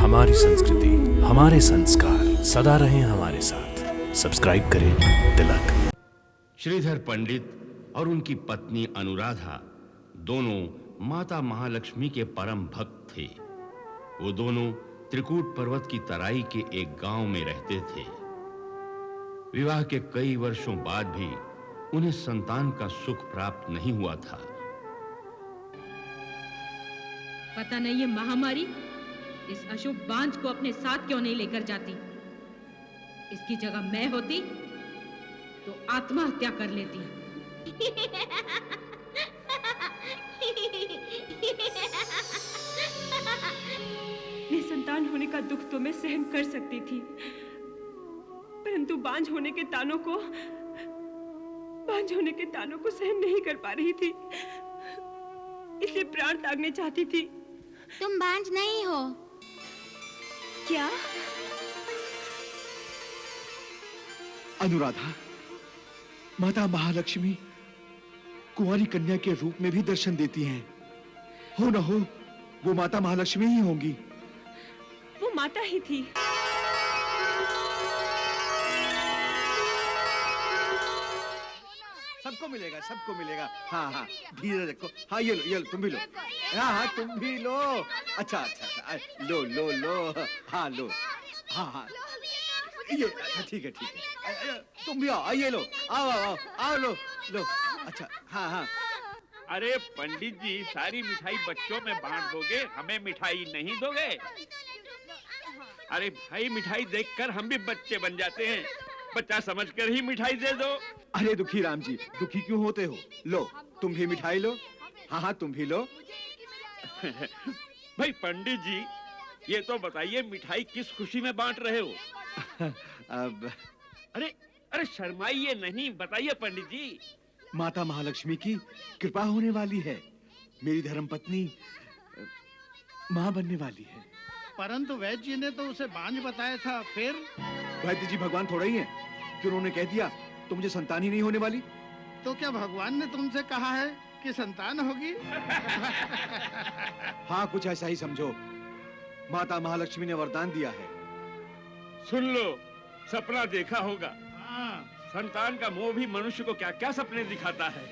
हमारी संस्कृति, हमारे संस्कार सदा रहें हमारे साथ। सब्सक्राइब करें तिलक। श्रीधर पंडित और उनकी पत्नी अनुराधा दोनों माता महालक्ष्मी के परम भक्त थे। वो दोनों त्रिकूट पर्वत की तराई के एक गांव में रहते थे। विवाह के कई वर्षों बाद भी उन्हें संतान का सुख प्राप्त नहीं हुआ था। पता नहीं ये महामारी इस अशुभ बांझ को अपने साथ क्यों नहीं लेकर जाती। इसकी जगह मैं होती तो आत्महत्या कर लेती। निसंतान होने का दुख तो मैं सहन कर सकती थी, परंतु बांझ होने के तानों को सहन नहीं कर पा रही थी, इसलिए प्राण त्यागने चाहती थी। तुम बांझ नहीं हो। क्या? अनुराधा, माता महालक्ष्मी कुंवारी कन्या के रूप में भी दर्शन देती हैं। हो न हो वो माता महालक्ष्मी ही होंगी। वो माता ही थी। सबको मिलेगा, सबको मिलेगा। हाँ हाँ, धीरे रखो। हाँ ये लो, तुम भी लो। हाँ तुम भी लो। अच्छा, लो लो लो। हाँ लो। हाँ ये ठीक है। तुम भी आओ, ये लो। आओ लो। अच्छा, हाँ। अरे पंडित जी, सारी मिठाई बच्चों में बांट दोगे, हमें मिठाई नहीं दोगे? अरे भाई, मिठाई देखकर हम भी बच्चे बन जाते हैं। बच्चा समझकर ही मिठाई दे दो। अरे दुखी राम जी, दुखी क्यों होते हो? लो, तुम भी मिठाई लो। हाँ तुम भी लो। भाई पंडित जी, ये तो बताइए, मिठाई किस खुशी में बांट रहे हो? अब अरे शर्माइए नहीं, बताइए पंडित जी। माता महालक्ष्मी की कृपा होने वाली है। मेरी धर्मपत्नी माँ बनने वाली है। परंतु वैद्य जी ने तो उसे बांझ बताया था। फिर वैद्य जी भगवान थोड़ा ही हैं कि उन्होंने कह दिया तो मुझे संतान ही नहीं होने वाली। तो क्या भगवान ने तुमसे कहा है कि संतान होगी? हाँ, कुछ ऐसा ही समझो। माता महालक्ष्मी ने वरदान दिया है। सुन लो, सपना देखा होगा। हाँ। संतान का मोह भी मनुष्य को क्या क्या सपने दिखाता है।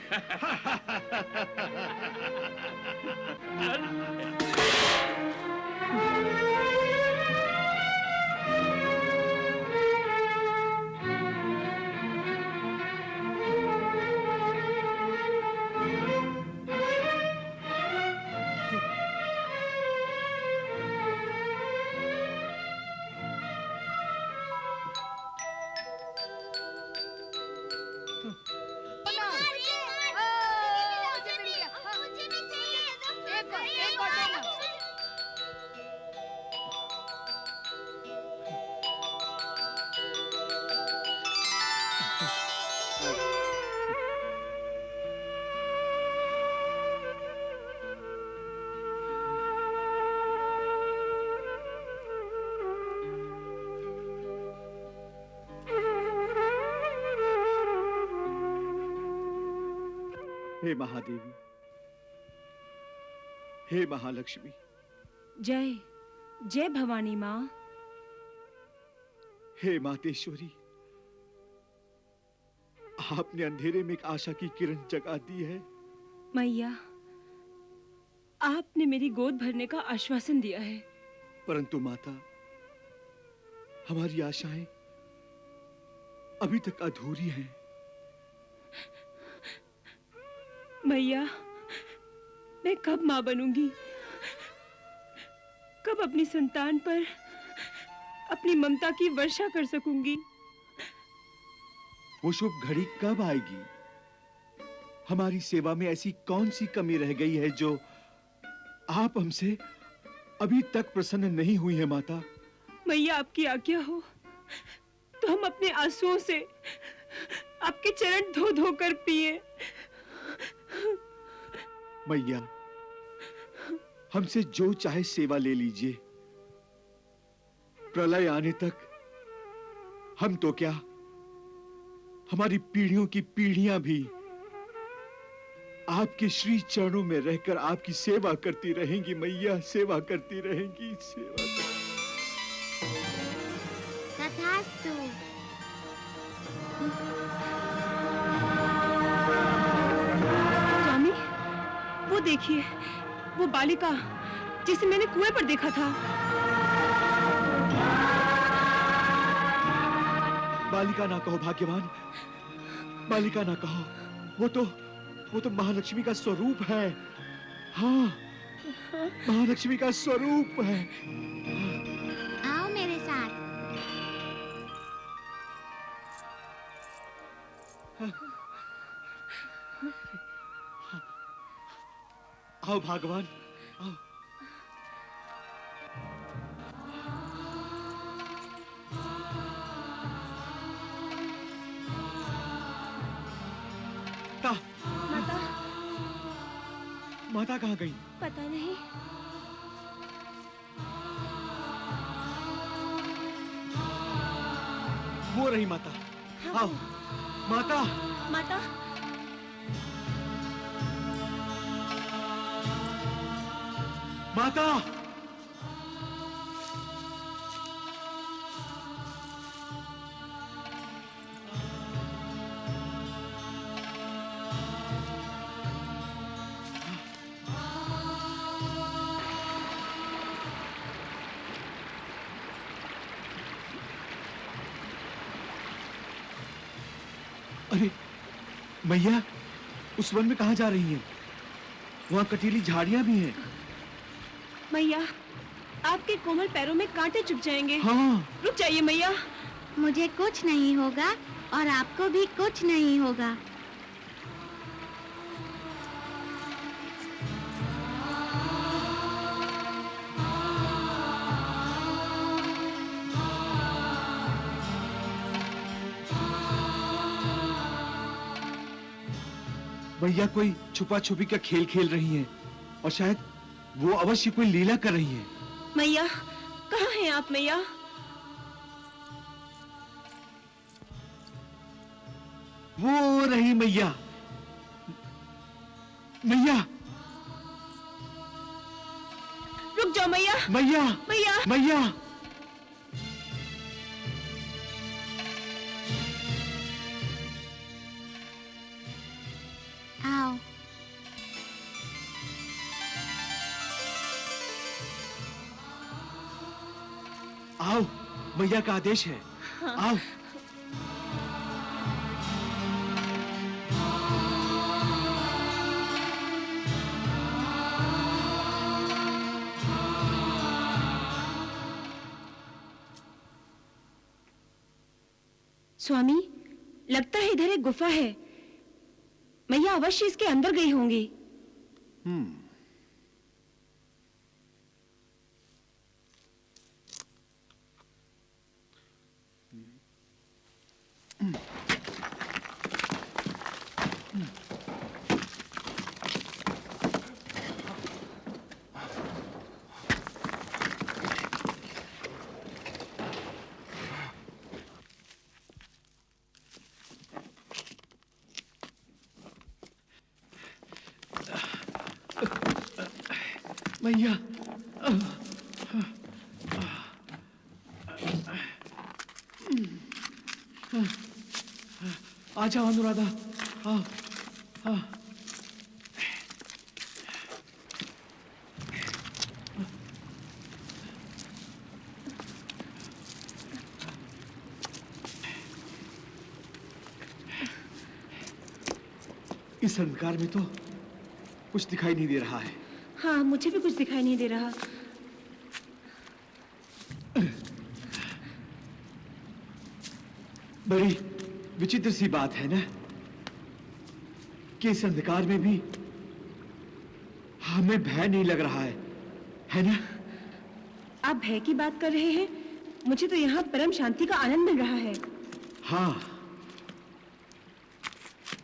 हे महादेवी, हे महालक्ष्मी। जय जय भवानी माँ। हे मातेश्वरी, आपने अंधेरे में एक आशा की किरण जगा दी है। मैया, आपने मेरी गोद भरने का आश्वासन दिया है। परंतु माता, हमारी आशाएं अभी तक अधूरी हैं। मैया, मैं कब माँ बनूंगी? कब अपनी संतान पर अपनी ममता की वर्षा कर सकूंगी? वो शुभ घड़ी कब आएगी? हमारी सेवा में ऐसी कौन सी कमी रह गई है जो आप हमसे अभी तक प्रसन्न नहीं हुई है माता? मैया, आपकी आज्ञा हो तो हम अपने आंसुओं से आपके चरण धो धो कर पिए। मैया, हमसे जो चाहे सेवा ले लीजिए। प्रलय आने तक हम तो क्या, हमारी पीढ़ियों की पीढ़ियां भी आपके श्री चरणों में रहकर आपकी सेवा करती रहेंगी मैया, सेवा करती रहेंगी, सेवा करती। तथास्तु। स्वामी, वो देखिए, वो बालिका जिसे मैंने कुएं पर देखा था। बालिका ना कहो भाग्यवान, बालिका ना कहो। वो तो महालक्ष्मी का स्वरूप है। हाँ, महालक्ष्मी का स्वरूप है। आओ मेरे साथ। आओ भगवान, आओ। माता, माता कहाँ गई? पता नहीं। वो रही माता। आओ माता। माता, माता, अरे मैया, उस वन में कहाँ जा रही हैं? वहाँ कटीली झाड़ियाँ भी हैं। मैया, आपके कोमल पैरों में कांटे चुभ जाएंगे। हाँ। रुक जाइए मैया। मुझे कुछ नहीं होगा और आपको भी कुछ नहीं होगा। मैया कोई छुपा छुपी का खेल खेल रही हैं और शायद वो अवश्य कोई लीला कर रही हैं। मैया, कहाँ हैं आप मैया? वो रही मैया। मैया, रुक जाओ मैया। मैया, मैया, मैया। आओ। आओ, मैया का आदेश है। आओ। स्वामी, लगता है इधर एक गुफा है। मैया अवश्य इसके अंदर गई होंगी। मैया, आ जाओ अनुराधा। आओ, आओ। इस अंधकार में तो कुछ दिखाई नहीं दे रहा है। हाँ, मुझे भी कुछ दिखाई नहीं दे रहा। बड़ी विचित्र सी बात है ना कि इस अंधकार में भी हमें भय नहीं लग रहा है ना? आप भय की बात कर रहे हैं? मुझे तो यहाँ परम शांति का आनंद मिल रहा है। हाँ,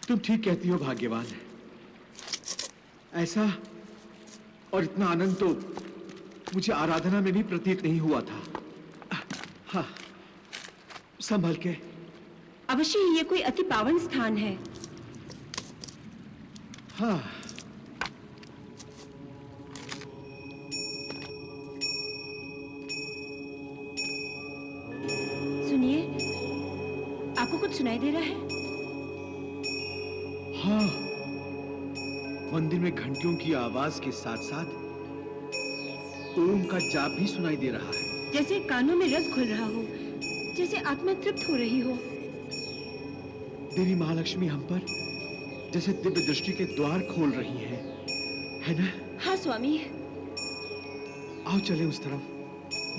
तुम ठीक कहती हो भाग्यवान। ऐसा और इतना आनंद तो मुझे आराधना में भी प्रतीत नहीं हुआ था। हाँ, संभल के। अवश्य ही ये कोई अति पावन स्थान है। हाँ, सुनिए। कुछ सुनाई दे रहा है? हाँ, मंदिर में घंटियों की आवाज के साथ साथ ओम का जाप भी सुनाई दे रहा है। जैसे कानों में रस घुल रहा हो, जैसे आत्मा तृप्त हो रही हो। देवी महालक्ष्मी हम पर जैसे दिव्य दृष्टि के द्वार खोल रही है ना? हाँ स्वामी। आओ चले उस तरफ,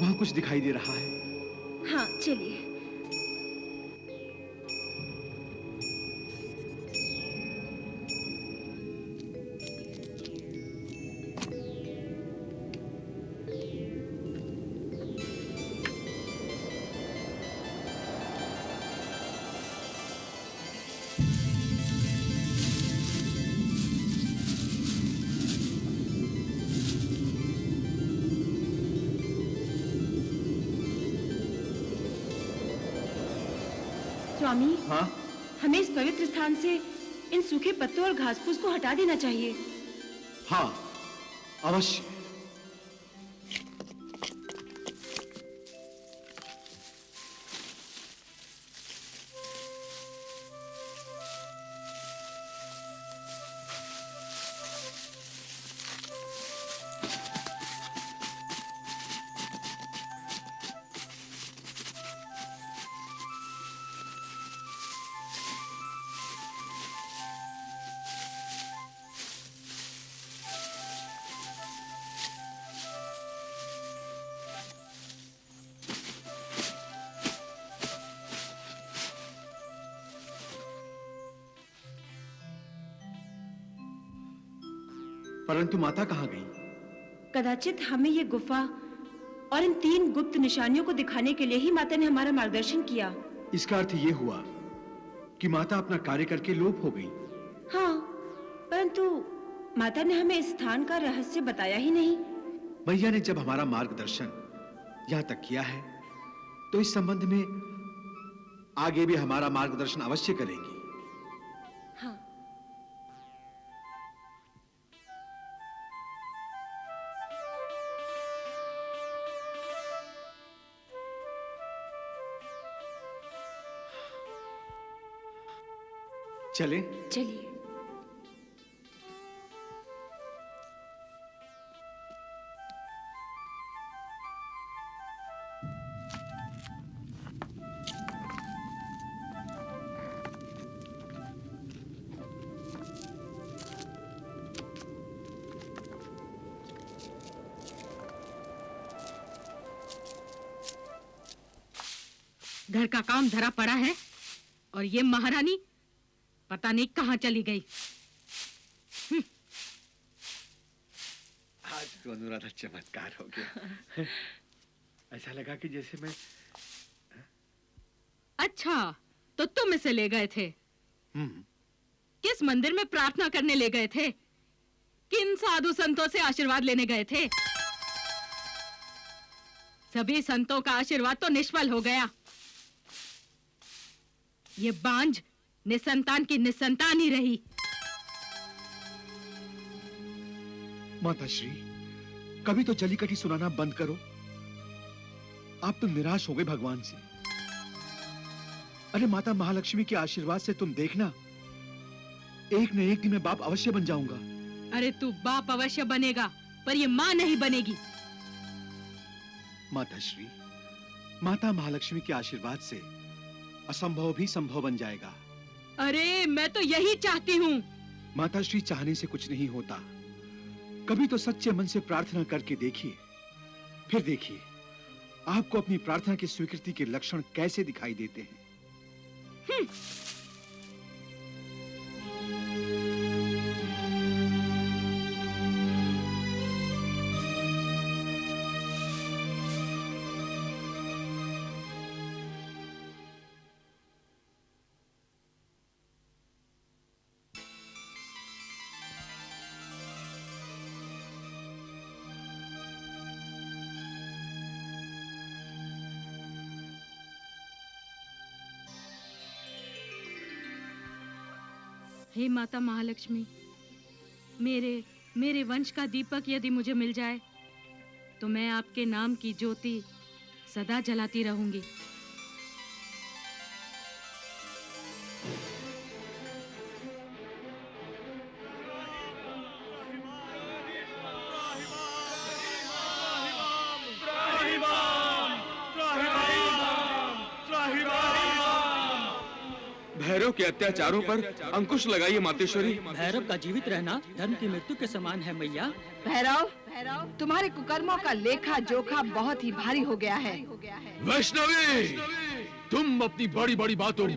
वहां कुछ दिखाई दे रहा है। हाँ चलिए। स्वामी, हाँ? हमें इस पवित्र स्थान से इन सूखे पत्तों और घास फूस को हटा देना चाहिए। हाँ, अवश्य। परंतु माता कहाँ गई? कदाचित हमें ये गुफा और इन 3 गुप्त निशानियों को दिखाने के लिए ही माता ने हमारा मार्गदर्शन किया। इसका अर्थ ये हुआ कि माता अपना कार्य करके लोप हो गई। हाँ, परंतु माता ने हमें इस स्थान का रहस्य बताया ही नहीं। मैया ने जब हमारा मार्गदर्शन यहाँ तक किया है, तो इस संबंध में आगे भी हमारा मार्गदर्शन अवश्य करेंगी। हाँ। चले? चलिए। घर का काम धरा पड़ा है और ये महारानी पता नहीं कहाँ चली गई। आज तो अनुराधा चमत्कार हो गया। ऐसा लगा कि जैसे मैं। अच्छा, तो तुम इसे ले गए थे? किस मंदिर में प्रार्थना करने ले गए थे? किन साधु संतों से आशीर्वाद लेने गए थे? सभी संतों का आशीर्वाद तो निष्फल हो गया। ये बांझ निसंतान की निसंतान ही रही। माताश्री, कभी तो जली कटी सुनाना बंद करो। आप तो निराश हो गए भगवान से। अरे माता महालक्ष्मी के आशीर्वाद से तुम देखना, एक न एक दिन मैं बाप अवश्य बन जाऊंगा। अरे तू बाप अवश्य बनेगा, पर ये मां नहीं बनेगी। माताश्री, माता महालक्ष्मी के आशीर्वाद से असंभव भी संभव बन जाएगा। अरे मैं तो यही चाहती हूँ। माताश्री, चाहने से कुछ नहीं होता। कभी तो सच्चे मन से प्रार्थना करके देखिए, फिर देखिए आपको अपनी प्रार्थना की स्वीकृति के लक्षण कैसे दिखाई देते हैं। हे माता महालक्ष्मी, मेरे वंश का दीपक यदि मुझे मिल जाए तो मैं आपके नाम की ज्योति सदा जलाती रहूंगी। भैरव के अत्याचारों पर अंकुश लगाइए मातेश्वरी। भैरव का जीवित रहना धर्म की मृत्यु के समान है मैया। भैरव, तुम्हारे कुकर्मों का लेखा जोखा बहुत ही भारी हो गया है। वैष्णवी, तुम अपनी बड़ी बड़ी बातों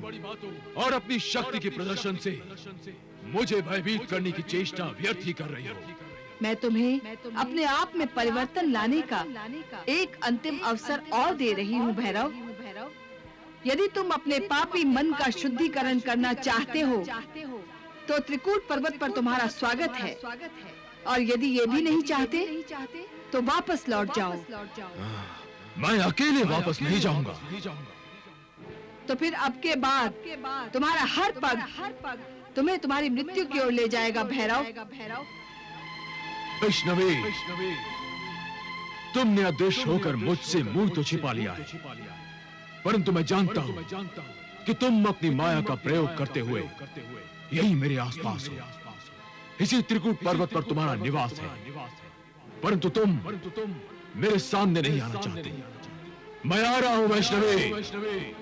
और अपनी शक्ति के प्रदर्शन से मुझे भयभीत करने की चेष्टा व्यर्थ ही कर रही हो। मैं तुम्हें अपने आप में परिवर्तन लाने का एक अंतिम अवसर और दे रही हूँ भैरव। यदि तुम अपने पापी मन का शुद्धिकरण करना चाहते हो तो त्रिकूट पर्वत पर तुम्हारा स्वागत है, और यदि ये भी नहीं चाहते तो वापस लौट जाओ। मैं अकेले वापस नहीं जाऊंगा। तो फिर अब के बाद तुम्हारा हर पग तुम्हें तुम्हारी मृत्यु की ओर ले जाएगा भैरव। वैष्णवी, तुमने अदृश्य होकर मुझसे मुंह तो छिपा लिया है, परंतु मैं जानता हूं कि तुम अपनी माया का प्रयोग करते हुए यही मेरे आसपास हो। इसी त्रिकूट पर्वत पर तुम्हारा निवास है, परंतु तुम मेरे सामने नहीं आना चाहते। मैं आ रहा हूं वैष्णवी।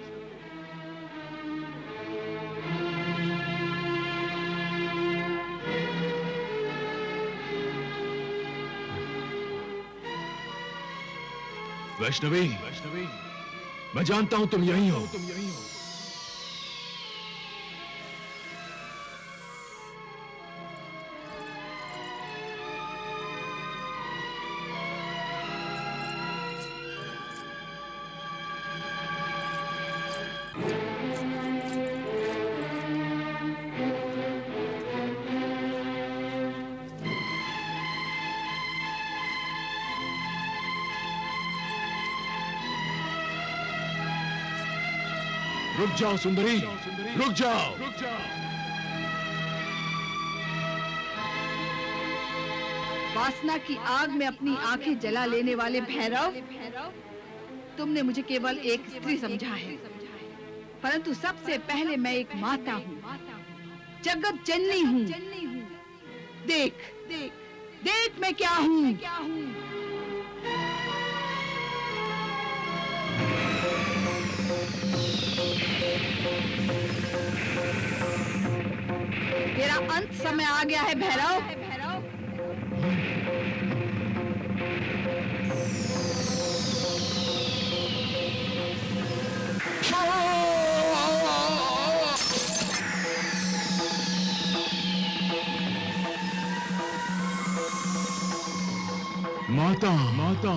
वैष्णवी, मैं जानता हूं तुम यहीं हो। रुक जाओ सुंदरी, रुक जाओ। वासना की आग में अपनी आंखें जला लेने वाले भैरव, तुमने मुझे केवल एक स्त्री समझा है, परंतु सबसे पहले मैं एक माता हूँ, जगत जननी हूँ। देख, देख मैं क्या हूँ। तेरा अंत समय आ गया है भैरव। माता, माता,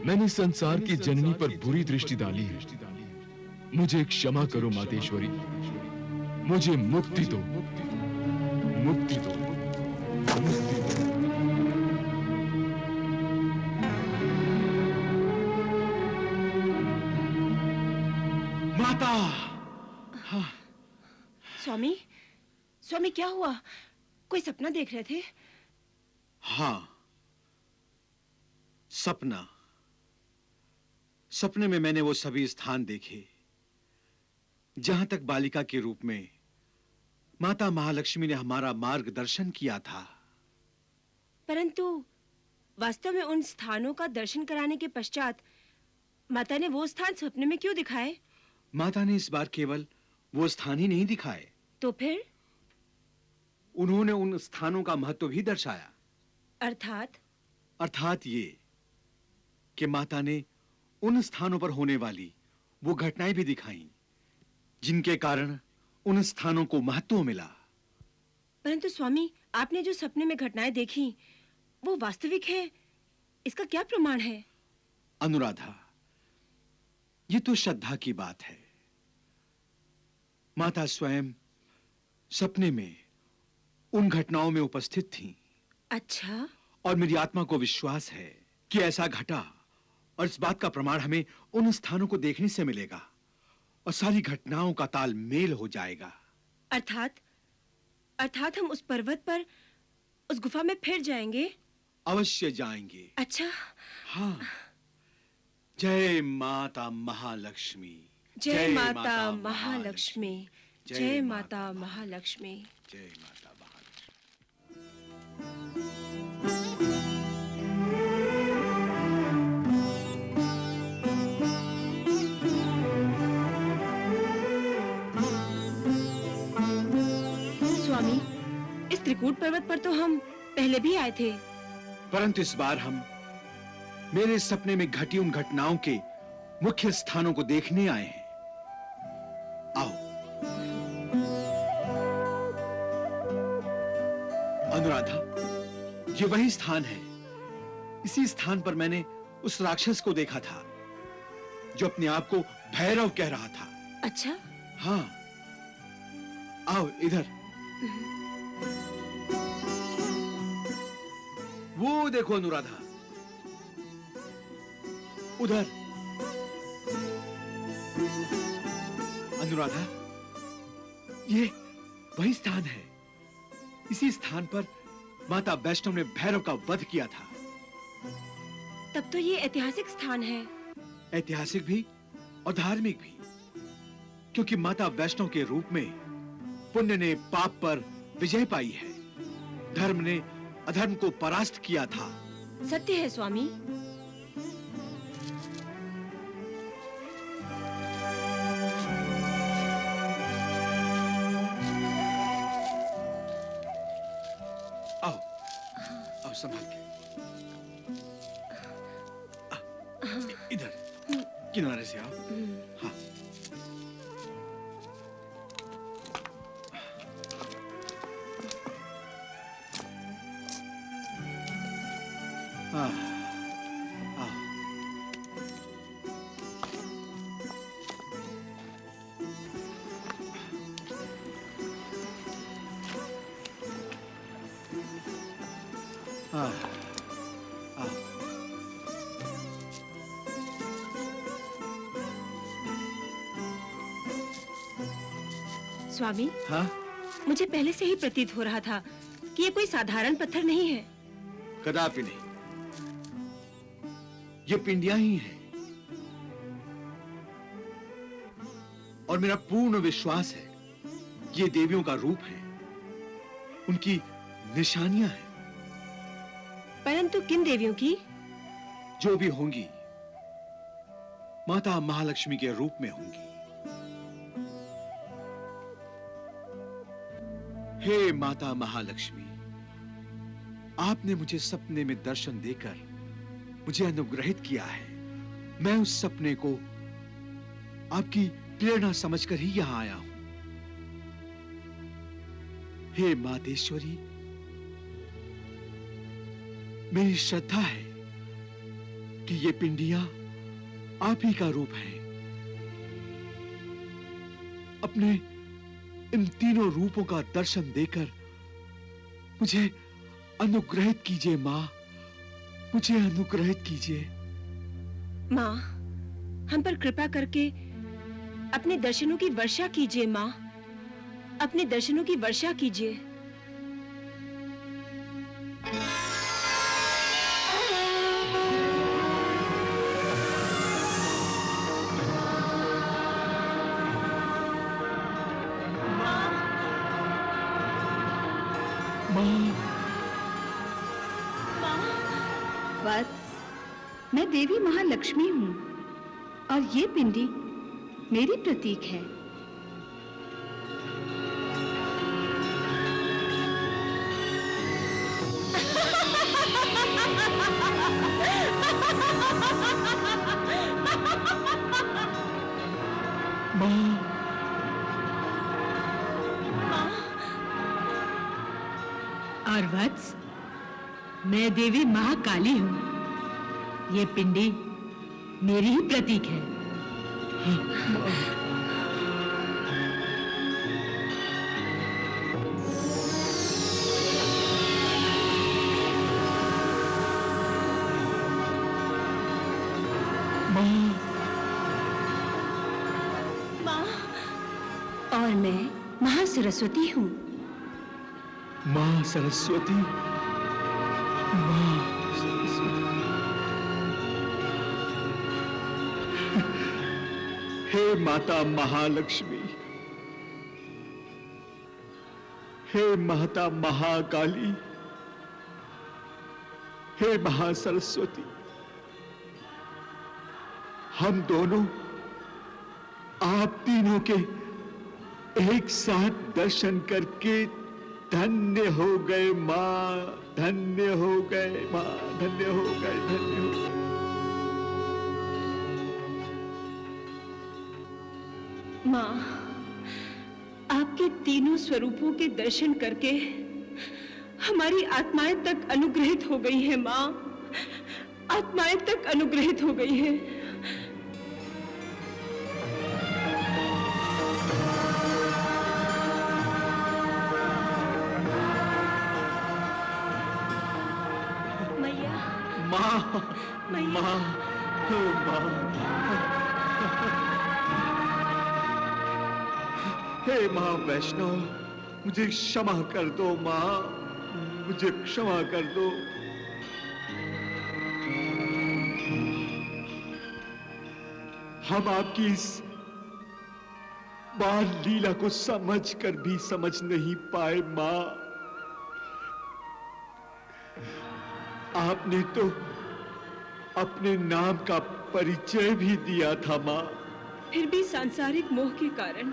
मैंने संसार की जननी पर बुरी दृष्टि डाली है। मुझे क्षमा करो मातेश्वरी, मुझे मुक्ति दो, मुक्ति दो, मुक्ति दो। माता! स्वामी, स्वामी क्या हुआ? कोई सपना देख रहे थे? हाँ, सपना। सपने में मैंने वो सभी स्थान देखे जहां तक बालिका के रूप में माता महालक्ष्मी ने हमारा मार्गदर्शन किया था। परंतु वास्तव में उन स्थानों का दर्शन कराने के पश्चात माता ने वो स्थान सपने में क्यों दिखाए? माता ने इस बार केवल वो स्थान ही नहीं दिखाए, तो फिर उन्होंने उन स्थानों का महत्व भी दर्शाया। अर्थात ये कि माता ने उन स्थानों पर होने वाली वो घटनाएं भी दिखाईं जिनके कारण उन स्थानों को महत्व मिला। परंतु स्वामी, आपने जो सपने में घटनाएं देखी वो वास्तविक है, इसका क्या प्रमाण है? अनुराधा, ये तो श्रद्धा की बात है। माता स्वयं सपने में उन घटनाओं में उपस्थित थीं। अच्छा। और मेरी आत्मा को विश्वास है कि ऐसा घटा, और इस बात का प्रमाण हमें उन स्थानों को देखने से मिलेगा और सारी घटनाओं का तालमेल हो जाएगा। अर्थात हम उस पर्वत पर, उस गुफा में फिर जाएंगे? अवश्य जाएंगे। अच्छा। हाँ। जय माता महालक्ष्मी। जय माता महालक्ष्मी। जय माता महालक्ष्मी। जय माता महालक्ष्मी। स्वामी, इस त्रिकूट पर्वत पर तो हम पहले भी आए थे। परंतु इस बार हम मेरे सपने में घटी उन घटनाओं के मुख्य स्थानों को देखने आए हैं। आओ। अनुराधा, ये वही स्थान है। इसी स्थान पर मैंने उस राक्षस को देखा था जो अपने आप को भैरव कह रहा था। अच्छा? हाँ, आओ इधर। वो देखो अनुराधा, उधर। अनुराधा, ये वही स्थान है। इसी स्थान पर माता वैष्णव ने भैरव का वध किया था। तब तो ये ऐतिहासिक स्थान है। ऐतिहासिक भी और धार्मिक भी, क्योंकि माता वैष्णव के रूप में पुण्य ने पाप पर विजय पाई है। धर्म ने अधर्म को परास्त किया था। सत्य है स्वामी। आओ, आओ संभाल के। इधर किनारे से आओ। हाँ। स्वामी, हाँ? मुझे पहले से ही प्रतीत हो रहा था कि ये कोई साधारण पत्थर नहीं है। कदापि नहीं, ये पिंडियां ही हैं। और मेरा पूर्ण विश्वास है कि ये देवियों का रूप है, उनकी निशानियां हैं। परंतु किन देवियों की? जो भी होंगी, माता महालक्ष्मी के रूप में होंगी। हे माता महालक्ष्मी, आपने मुझे सपने में दर्शन देकर मुझे अनुग्रहित किया है। मैं उस सपने को आपकी प्रेरणा समझकर ही यहां आया हूं। हे मातेश्वरी, मेरी श्रद्धा है कि ये पिंडियां आप ही का रूप है। अपने इन तीनों रूपों का दर्शन देकर मुझे अनुग्रहित कीजिए मां, मुझे अनुग्रहित कीजिए। मां, हम पर कृपा करके अपने दर्शनों की वर्षा कीजिए मां, अपने दर्शनों की वर्षा कीजिए। वत्स, मैं देवी महालक्ष्मी हूँ और ये पिंडी मेरी प्रतीक है। और वत्स, मैं देवी महाकाली हूँ। ये पिंडी मेरी ही प्रतीक है। माँ, और मैं महासरस्वती हूँ। मां सरस्वती, मां सरस्वती। हे माता महालक्ष्मी, हे माता महाकाली, हे महासरस्वती, हम दोनों आप तीनों के एक साथ दर्शन करके धन्य हो गए माँ, धन्य हो गए माँ, धन्य हो गए, धन्य हो गए। माँ, आपके तीनों स्वरूपों के दर्शन करके हमारी आत्माएं तक अनुग्रहित हो गई हैं माँ, आत्माएं तक अनुग्रहित हो गई हैं। मैया, माँ, मैया, माँ, माँ, हे माँ वैष्णव, मुझे क्षमा कर दो माँ, मुझे क्षमा कर दो। हम आपकी इस बाल लीला को समझकर भी समझ नहीं पाए माँ। आपने तो अपने नाम का परिचय भी दिया था माँ। फिर भी सांसारिक मोह के कारण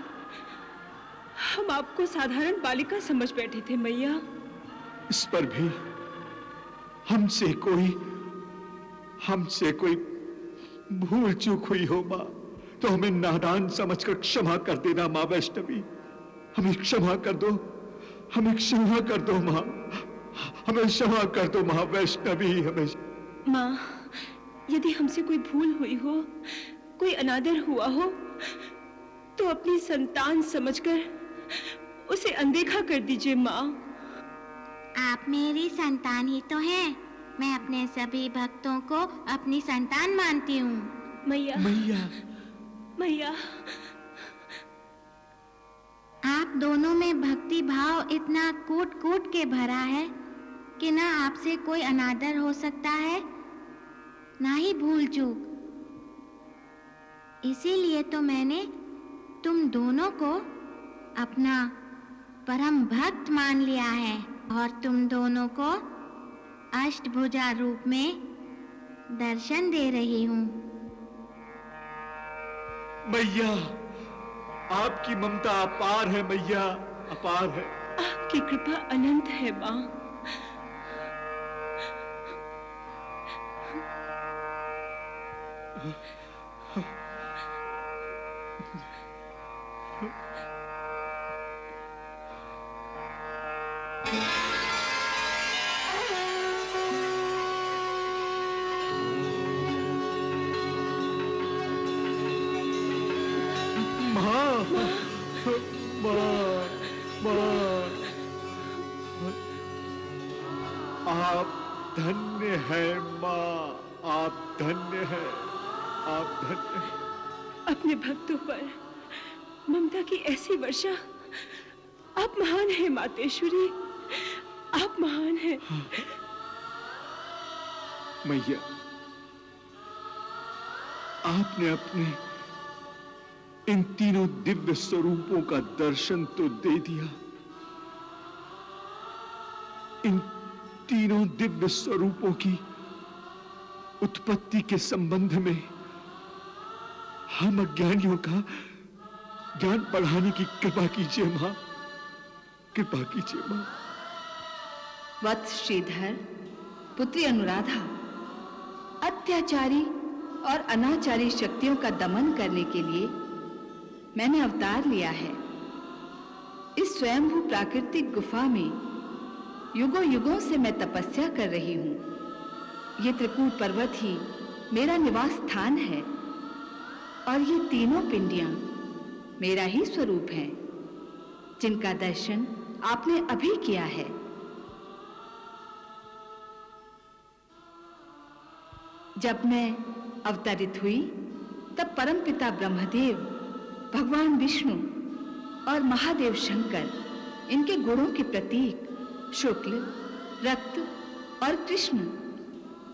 हम आपको साधारण बालिका समझ बैठे थे मैया। इस पर भी हमसे कोई भूल चूक हुई हो माँ, तो हमें नादान समझकर क्षमा कर देना माँ वैष्णवी। हमें क्षमा कर दो, हमें क्षमा कर दो माँ, हमें क्षमा कर दो माँ वैष्णवी, हमें। माँ, यदि हमसे कोई भूल हुई हो, कोई अनादर हुआ हो, तो अपनी संतान समझकर उसे अनदेखा कर दीजिए माँ। आप मेरी संतान ही तो हैं। मैं अपने सभी भक्तों को अपनी संतान मानती हूँ। मैया, मैया, मैया, आप दोनों में भक्ति भाव इतना कूट कूट के भरा है कि ना आपसे कोई अनादर हो सकता है, ना ही भूल चूक। इसीलिए तो मैंने तुम दोनों को अपना परम भक्त मान लिया है और तुम दोनों को अष्टभुजा रूप में दर्शन दे रही हूँ। मैया, आपकी ममता अपार है मैया, अपार है। आपकी कृपा अनंत है माँ। आप धन्य हैं माँ, आप धन्य हैं, आप धन्य हैं। अपने भक्तों पर ममता की ऐसी वर्षा, आप महान हैं मातेश्वरी, आप महान हैं। मैया, आपने अपने इन तीनों दिव्य स्वरूपों का दर्शन तो दे दिया। इन तीनों दिव्य स्वरूपों की उत्पत्ति के संबंध में हम अज्ञानियों का ज्ञान बढ़ाने की कृपा कीजिए मां, कृपा कीजिए मां। वत्स श्रीधर, पुत्री अनुराधा, अत्याचारी और अनाचारी शक्तियों का दमन करने के लिए मैंने अवतार लिया है। इस स्वयंभू प्राकृतिक गुफा में युगों युगों से मैं तपस्या कर रही हूँ। ये त्रिकूट पर्वत ही मेरा निवास स्थान है और ये तीनों पिंडियां मेरा ही स्वरूप हैं, जिनका दर्शन आपने अभी किया है। जब मैं अवतरित हुई तब परमपिता ब्रह्मदेव, भगवान विष्णु और महादेव शंकर इनके गुणों के प्रतीक शुक्ल, रक्त और कृष्ण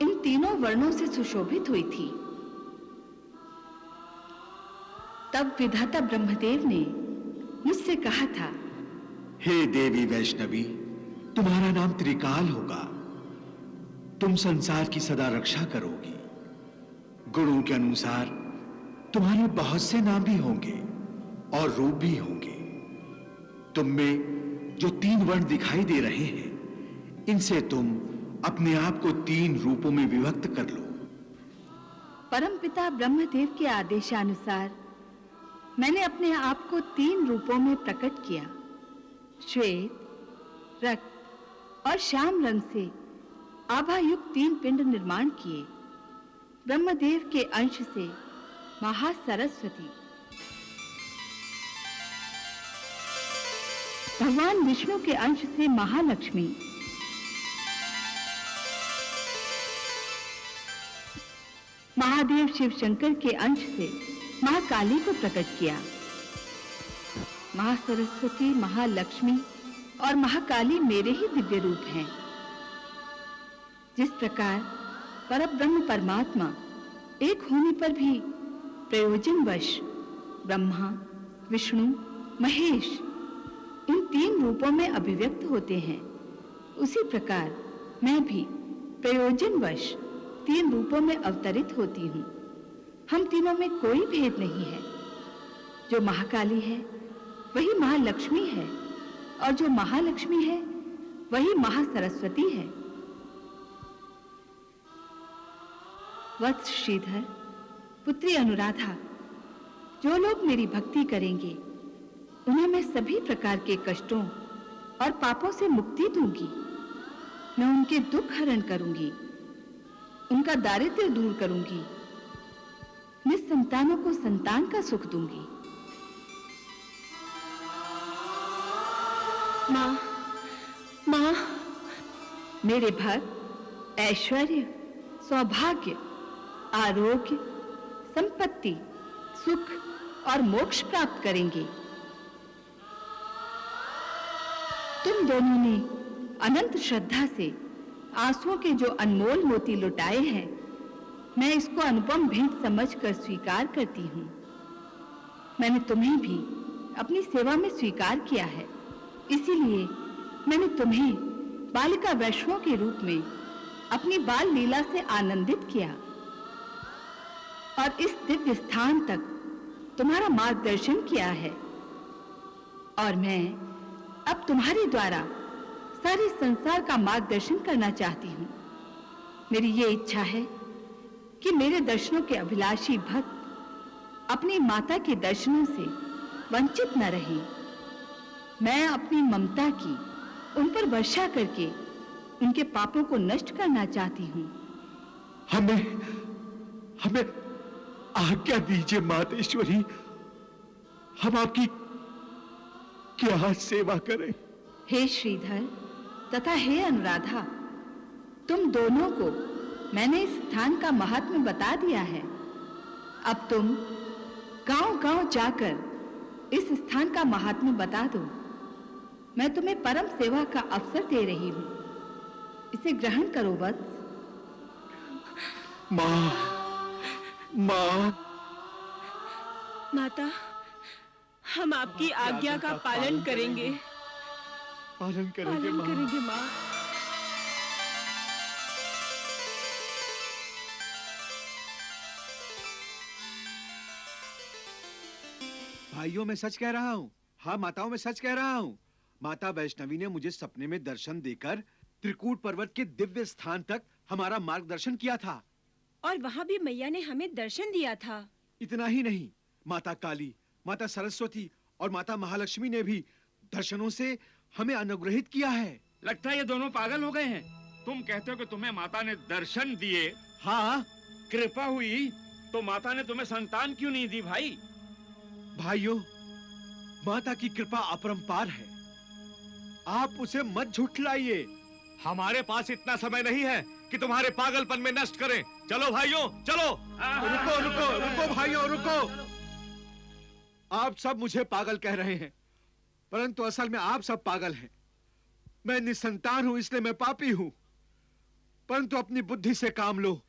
इन तीनों वर्णों से सुशोभित हुई थी। तब विधाता ब्रह्मदेव ने मुझसे कहा था, हे देवी वैष्णवी, तुम्हारा नाम त्रिकाल होगा। तुम संसार की सदा रक्षा करोगी। गुणों के अनुसार तुम्हारे बहुत से नाम भी होंगे और रूप भी होंगे। तुम में जो 3 वर्ण दिखाई दे रहे हैं, इनसे तुम अपने आप को 3 रूपों में विभक्त कर लो। परमपिता ब्रह्मदेव के आदेशानुसार मैंने अपने आप को 3 रूपों में प्रकट किया। श्वेत, रक्त और श्याम रंग से आभायुक्त 3 पिंड निर्माण किए। ब्रह्मदेव के अंश से महासरस्वती, भगवान विष्णु के अंश से महालक्ष्मी, महादेव शिव शंकर के अंश से महाकाली को प्रकट किया। महासरस्वती, महालक्ष्मी और महाकाली मेरे ही दिव्य रूप हैं। जिस प्रकार परब्रह्म परमात्मा एक होने पर भी प्रयोजनवश ब्रह्मा, विष्णु, महेश इन 3 रूपों में अभिव्यक्त होते हैं, उसी प्रकार मैं भी प्रयोजनवश 3 रूपों में अवतरित होती हूँ। हम तीनों में कोई भेद नहीं है। जो महाकाली है वही महालक्ष्मी है, और जो महालक्ष्मी है वही महासरस्वती है। वत्स श्रीधर, पुत्री अनुराधा, जो लोग मेरी भक्ति करेंगे उन्हें मैं सभी प्रकार के कष्टों और पापों से मुक्ति दूंगी। मैं उनके दुख हरण करूंगी, उनका दारिद्र्य दूर करूंगी, निसंतानों को संतान का सुख दूंगी। माँ, माँ, मेरे भक्त ऐश्वर्य, सौभाग्य, आरोग्य, संपत्ति, सुख और मोक्ष प्राप्त करेंगे। तुम दोनों ने अनंत श्रद्धा से आंसुओं के जो अनमोल मोती लुटाए हैं, मैं इसको अनुपम भेंट समझकर स्वीकार करती हूँ। मैंने तुम्हें भी अपनी सेवा में स्वीकार किया है, इसीलिए मैंने तुम्हें बालिका वैष्णव के रूप में अपनी बाल लीला से आनंदित किया और इस दिव्य स्थान तक तुम्हारा मार्गदर्शन किया है। और मैं अब तुम्हारे द्वारा सारे संसार का मार्गदर्शन करना चाहती हूँ। मेरी ये इच्छा है कि मेरे दर्शनों के अभिलाषी भक्त अपनी माता के दर्शनों से वंचित न रहें। मैं अपनी ममता की उन पर वर्षा करके उनके पापों को नष्ट करना चाहती हूँ। हमें आज्ञा दीजिए मातेश्वरी, हम आपकी क्या सेवा करें? हे श्रीधर तथा हे अनुराधा, तुम दोनों को मैंने इस स्थान का महात्म्य बता दिया है। अब तुम गांव-गांव जाकर इस स्थान का महात्म्य बता दो। मैं तुम्हें परम सेवा का अवसर दे रही हूँ, इसे ग्रहण करो वत्स। माँ, माता, हम आपकी आज्ञा का पालन करेंगे। पालन करेंगे माँ। भाइयों, मैं सच कह रहा हूँ। हाँ माताओं, मैं सच कह रहा हूँ। माता वैष्णवी ने मुझे सपने में दर्शन देकर त्रिकूट पर्वत के दिव्य स्थान तक हमारा मार्गदर्शन किया था। और वहाँ भी मैया ने हमें दर्शन दिया था। इतना ही नहीं, माता काली, माता सरस्वती और माता महालक्ष्मी ने भी दर्शनों से हमें अनुग्रहित किया है। लगता है ये दोनों पागल हो गए हैं। तुम कहते हो कि तुम्हें माता ने दर्शन दिए। हाँ, कृपा हुई तो माता ने तुम्हें संतान क्यों नहीं दी भाई? भाइयों, माता की कृपा अपरंपार है, आप उसे मत झुठलाइए। हमारे पास इतना समय नहीं है कि तुम्हारे पागलपन में नष्ट करें। चलो भाइयों, चलो। रुको भाइयों, रुको। आप सब मुझे पागल कह रहे हैं, परंतु असल में आप सब पागल हैं। मैं निसंतान हूं, इसलिए मैं पापी हूं। परंतु अपनी बुद्धि से काम लो।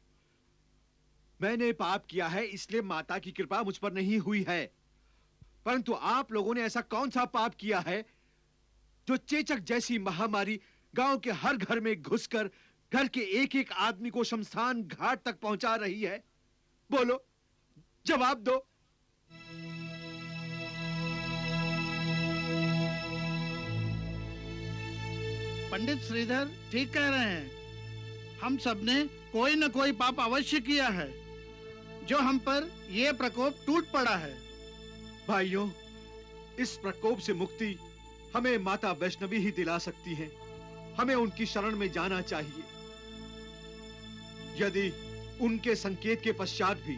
मैंने पाप किया है, इसलिए माता की कृपा मुझ पर नहीं हुई है। परंतु आप लोगों ने ऐसा कौन सा पाप किया है जो चेचक जैसी महामारी गांव के हर घर में घुसकर घर के एक एक आदमी को शमशान घाट तक पहुंचा रही है? बोलो, जवाब दो। पंडित श्रीधर ठीक कह रहे हैं। हम सबने कोई न कोई पाप अवश्य किया है, जो हम पर ये प्रकोप टूट पड़ा है। भाइयों, इस प्रकोप से मुक्ति हमें माता वैष्णवी ही दिला सकती है। हमें उनकी शरण में जाना चाहिए। यदि उनके संकेत के पश्चात भी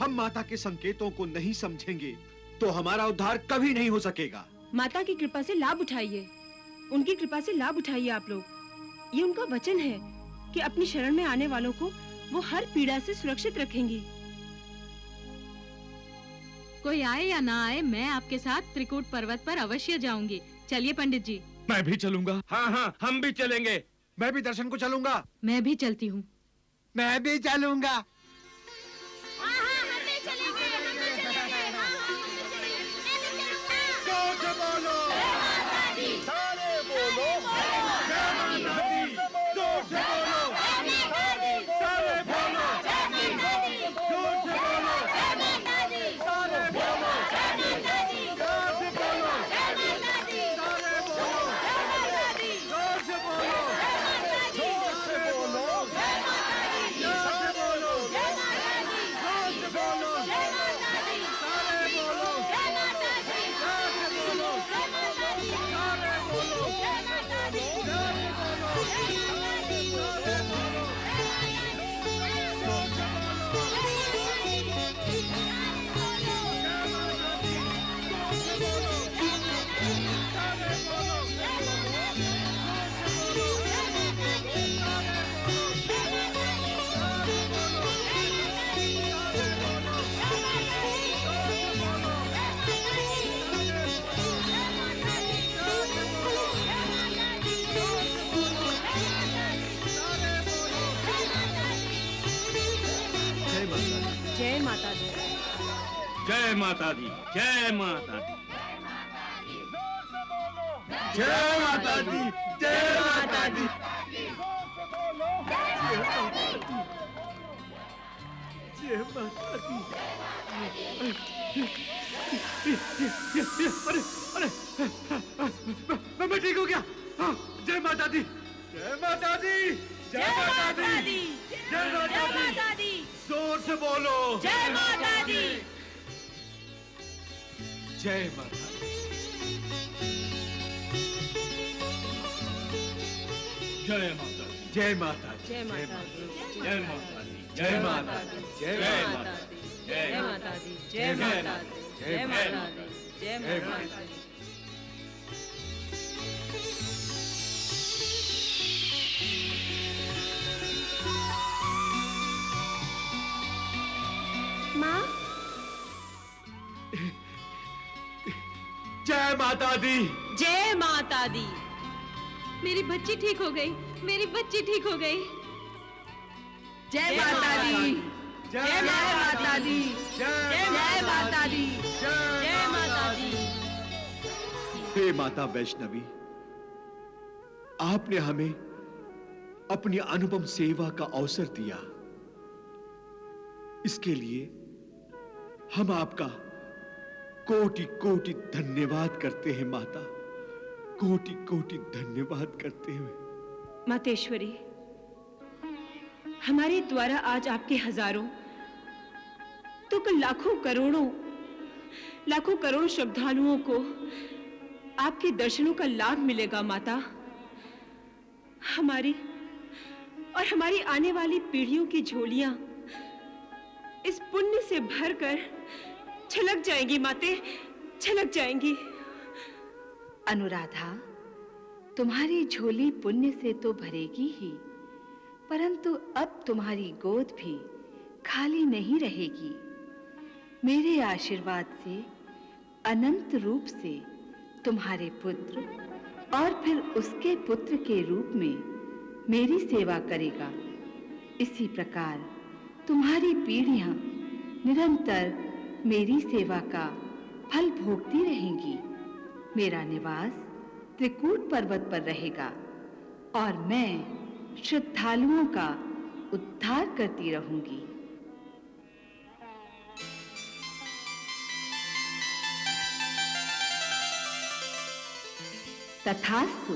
हम माता के संकेतों को नहीं समझेंगे तो हमारा उद्धार कभी नहीं हो सकेगा। माता की कृपा से लाभ उठाइए, उनकी कृपा से लाभ उठाइए आप लोग। ये उनका वचन है कि अपनी शरण में आने वालों को वो हर पीड़ा से सुरक्षित रखेंगी। कोई आए या ना आए, मैं आपके साथ त्रिकूट पर्वत पर अवश्य जाऊंगी। चलिए पंडित जी। मैं भी चलूंगा। हाँ हाँ, हम भी चलेंगे। मैं भी दर्शन को चलूंगा। मैं भी चलती हूँ। मैं भी चलूंगा। जय माता दी। जय माता दी। जय माता दी। जय माता दी। जय माता दी। जय माता दी। अरे मैं ठीक हो गया। हाँ, जय माता दी। जय माता दी। जय माता दी। जय माता दी। जोर से बोलो। जय माता दी। जय माता दी। जय माता दी। जय माता दी। जय माता दी। जय माता दी। जय माता दी। जय माता दी। जय माता दी। जय माता दी। जय माता दी। जय माता दी। माँ, जय माता दी। जय माता दी। मेरी बच्ची ठीक हो गई। मेरी बच्ची ठीक हो गई। जय माता दी। जय माता दी। जय माता दी। जय माता दी। हे माता वैष्णवी, आपने हमें अपनी अनुपम सेवा का अवसर दिया। इसके लिए हम आपका कोटि कोटि धन्यवाद करते हैं माता। कोटि कोटि धन्यवाद करते हुए। मातेश्वरी, हमारे द्वारा आज आपके हजारों तो कल लाखों करोड़ों श्रद्धालुओं को आपके दर्शनों का लाभ मिलेगा माता। हमारी और हमारी आने वाली पीढ़ियों की झोलियां इस पुण्य से भरकर छलक जाएंगी माते, छलक जाएंगी। अनुराधा, तुम्हारी झोली पुण्य से तो भरेगी ही, परंतु अब तुम्हारी गोद भी खाली नहीं रहेगी। मेरे आशीर्वाद से अनंत रूप से तुम्हारे पुत्र और फिर उसके पुत्र के रूप में मेरी सेवा करेगा। इसी प्रकार तुम्हारी पीढ़ियां निरंतर मेरी सेवा का फल भोगती रहेंगी। मेरा निवास त्रिकूट पर्वत पर रहेगा और मैं श्रद्धालुओं का उद्धार करती रहूंगी। तथास्तु।